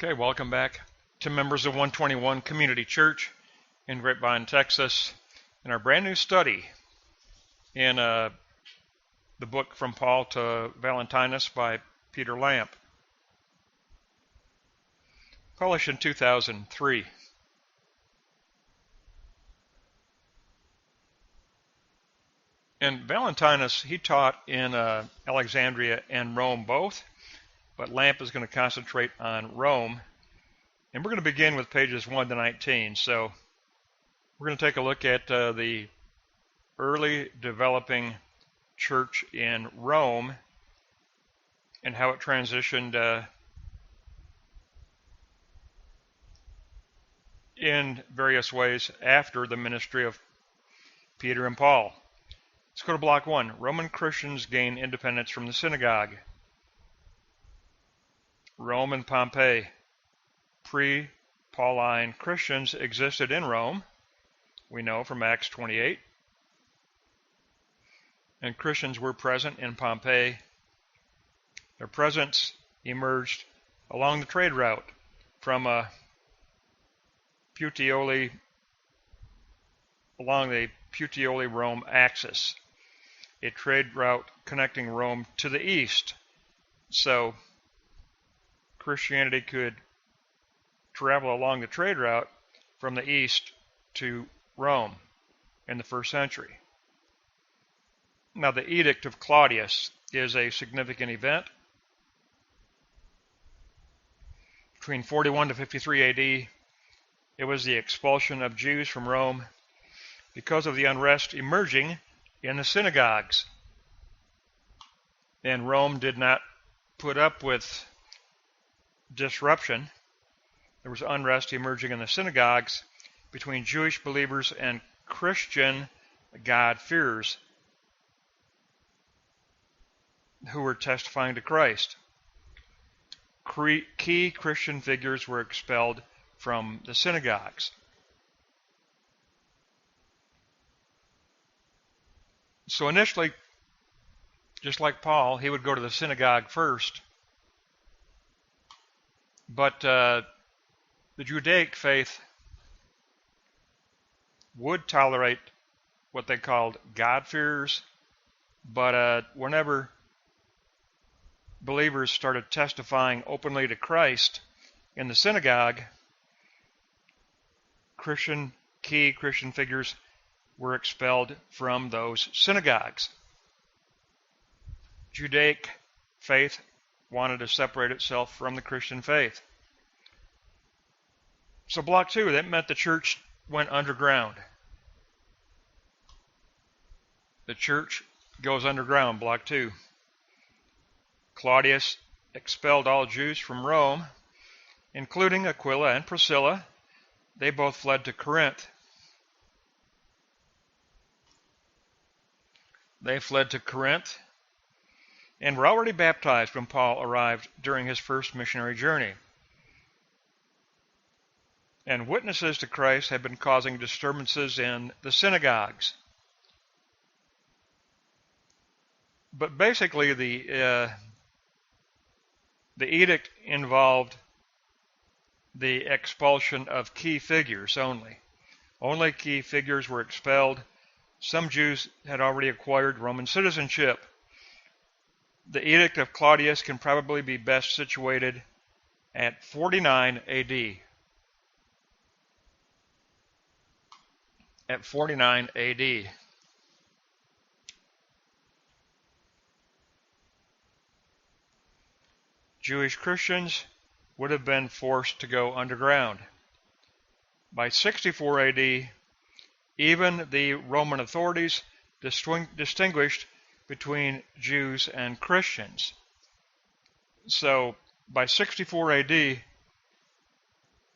Okay, welcome back to members of 121 Community Church in Grapevine, Texas, in our brand new study in the book From Paul to Valentinus by Peter Lampe, published in 2003. And Valentinus, he taught in Alexandria and Rome both, but Lampe is going to concentrate on Rome. And we're going to begin with pages 1 to 19. So we're going to take a look at the early developing church in Rome and how it transitioned in various ways after the ministry of Peter and Paul. Let's go to block 1. Roman Christians gain independence from the synagogue. Rome and Pompeii. Pre-Pauline Christians existed in Rome, we know from Acts 28, and Christians were present in Pompeii. Their presence emerged along the trade route from along the Puteoli-Rome axis, a trade route connecting Rome to the east. So Christianity could travel along the trade route from the east to Rome in the first century. Now, the Edict of Claudius is a significant event. Between 41 to 53 AD, it was the expulsion of Jews from Rome because of the unrest emerging in the synagogues. And Rome did not put up with disruption. There was unrest emerging in the synagogues between Jewish believers and Christian God-fearers who were testifying to Christ. Key Christian figures were expelled from the synagogues. So initially, just like Paul, he would go to the synagogue first, but the Judaic faith would tolerate what they called God-fearers, but whenever believers started testifying openly to Christ in the synagogue, key Christian figures were expelled from those synagogues. Judaic faith wanted to separate itself from the Christian faith. So block 2, that meant the church went underground. The church goes underground, block 2. Claudius expelled all Jews from Rome, including Aquila and Priscilla. They both fled to Corinth. And were already baptized when Paul arrived during his first missionary journey. And witnesses to Christ had been causing disturbances in the synagogues. But basically, the edict involved the expulsion of key figures only. Only key figures were expelled. Some Jews had already acquired Roman citizenship. The Edict of Claudius can probably be best situated at 49 AD. At 49 AD. Jewish Christians would have been forced to go underground. By 64 AD, even the Roman authorities distinguished between Jews and Christians. So by 64 AD,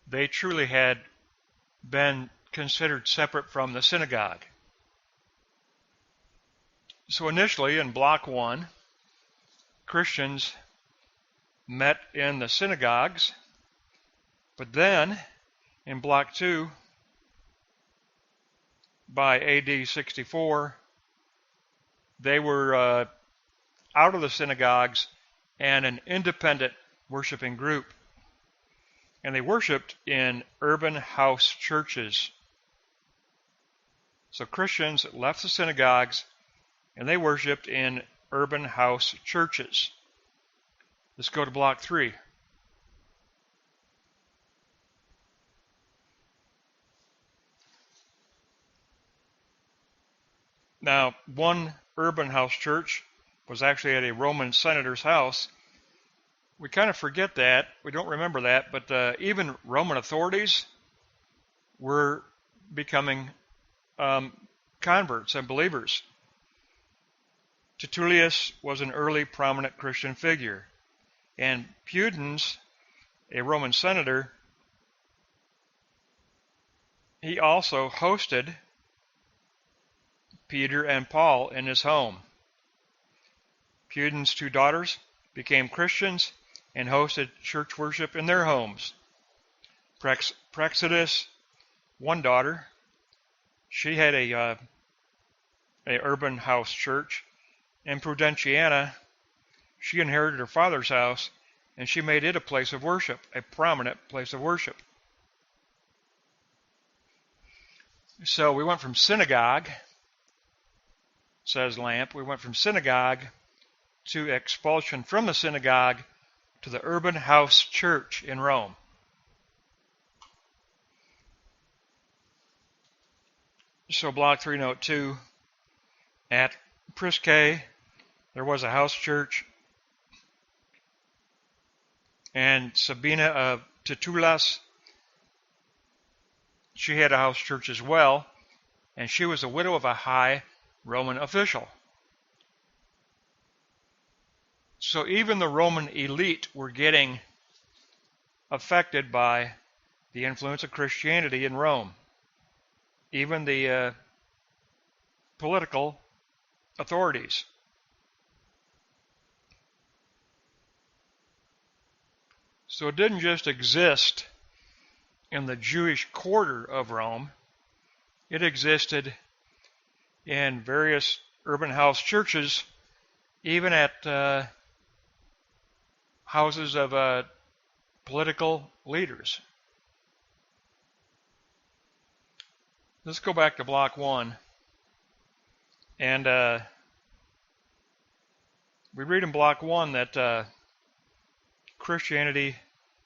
they truly had been considered separate from the synagogue. So initially in block 1, Christians met in the synagogues, but then in block 2, by AD 64, they were out of the synagogues and an independent worshiping group. and they worshiped in urban house churches. So Christians left the synagogues and they worshiped in urban house churches. Let's go to block 3. Now, one urban house church was actually at a Roman senator's house. We kind of forget that. We don't remember that, but even Roman authorities were becoming converts and believers. Tertullius was an early prominent Christian figure, and Pudens, a Roman senator, he also hosted Peter and Paul in his home. Pudens' 2 daughters became Christians and hosted church worship in their homes. Praxedis, one daughter, she had a urban house church, and Prudentiana, she inherited her father's house, and she made it a place of worship, a prominent place of worship. So we went from synagogue, says Lampe, we went from synagogue to expulsion from the synagogue to the urban house church in Rome. So block 3, note 2, at Priscae, there was a house church, and Sabina of Titulas, she had a house church as well, and she was the widow of a high Roman official. So even the Roman elite were getting affected by the influence of Christianity in Rome. Even the political authorities. So it didn't just exist in the Jewish quarter of Rome. It existed in various urban house churches, even at houses of political leaders. Let's go back to block 1. And we read in block 1 that Christianity,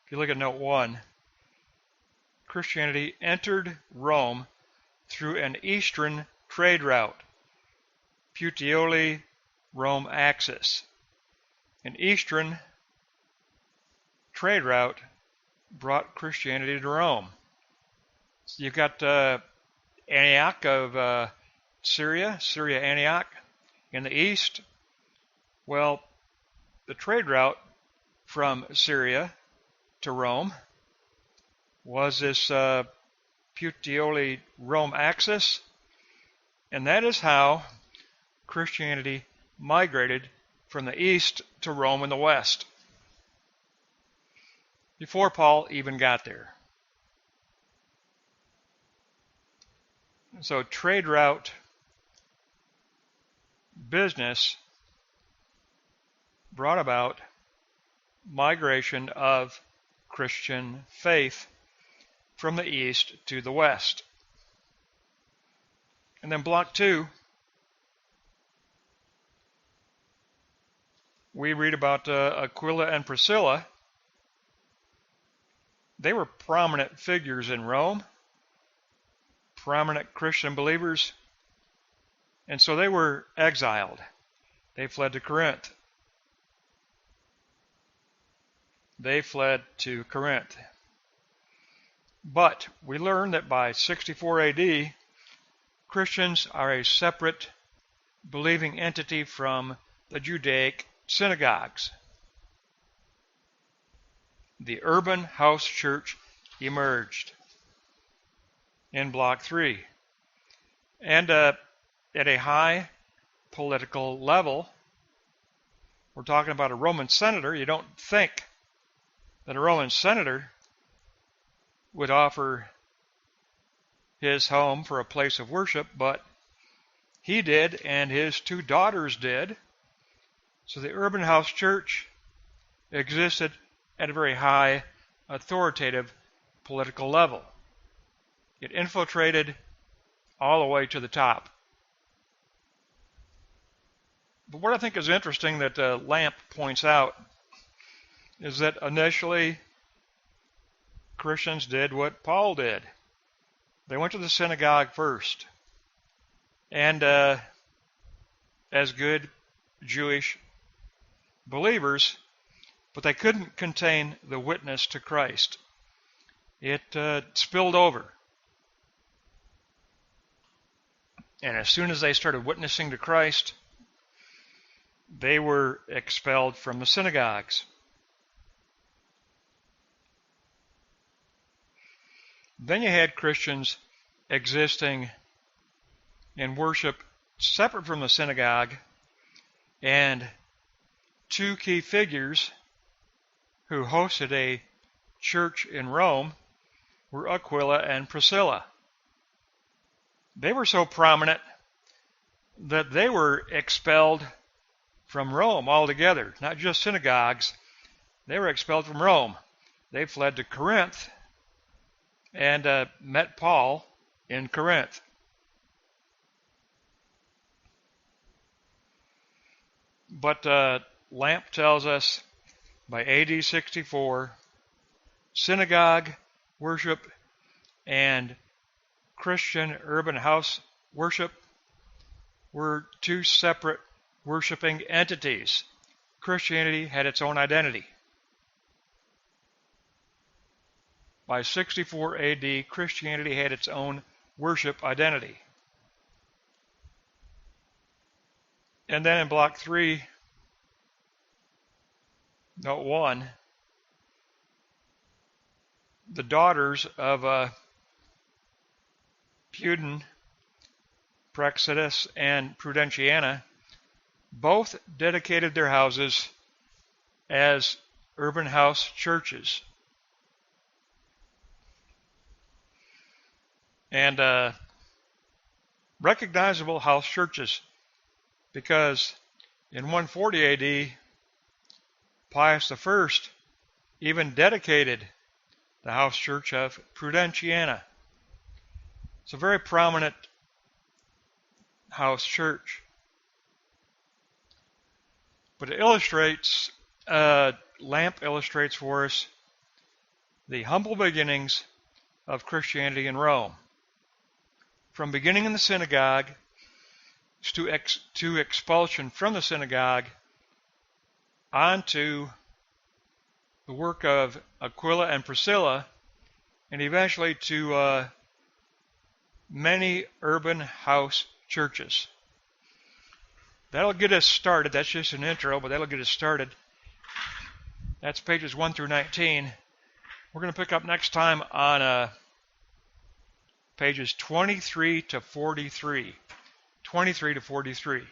if you look at note 1, Christianity entered Rome through an eastern trade route, Puteoli-Rome axis. An eastern trade route brought Christianity to Rome. So you've got Antioch of Syria Antioch in the east. Well, the trade route from Syria to Rome was this Puteoli-Rome axis, and that is how Christianity migrated from the east to Rome in the west, before Paul even got there. So trade route business brought about migration of Christian faith from the east to the west. And then block 2, we read about Aquila and Priscilla. They were prominent figures in Rome, prominent Christian believers, and so they were exiled. They fled to Corinth. But we learn that by 64 AD, Christians are a separate believing entity from the Judaic synagogues. The urban house church emerged in block 3. And at a high political level, we're talking about a Roman senator. You don't think that a Roman senator would offer his home for a place of worship, but he did, and his 2 daughters did. So the urban house church existed at a very high authoritative political level. It infiltrated all the way to the top. But what I think is interesting that Lampe points out is that initially Christians did what Paul did. They went to the synagogue first. And as good Jewish believers, but they couldn't contain the witness to Christ. It spilled over. And as soon as they started witnessing to Christ, they were expelled from the synagogues. Then you had Christians existing in worship separate from the synagogue, and two key figures who hosted a church in Rome were Aquila and Priscilla. They were so prominent that they were expelled from Rome altogether, not just synagogues. They were expelled from Rome. They fled to Corinth and met Paul in Corinth. But Lampe tells us by AD 64, synagogue worship and Christian urban house worship were two separate worshiping entities. Christianity had its own identity. By 64 AD, Christianity had its own worship identity. And then in block 3, note 1, the daughters of Pudens, Praxedis, and Prudentiana both dedicated their houses as urban house churches. And recognizable house churches, because in 140 AD, Pius I even dedicated the house church of Prudentiana. It's a very prominent house church. But it illustrates, Lampe illustrates for us the humble beginnings of Christianity in Rome. From beginning in the synagogue to expulsion from the synagogue, on to the work of Aquila and Priscilla, and eventually to many urban house churches. That'll get us started. That's just an intro, but that'll get us started. That's pages 1 through 19. We're going to pick up next time on pages 23 to 43. 23 to 43.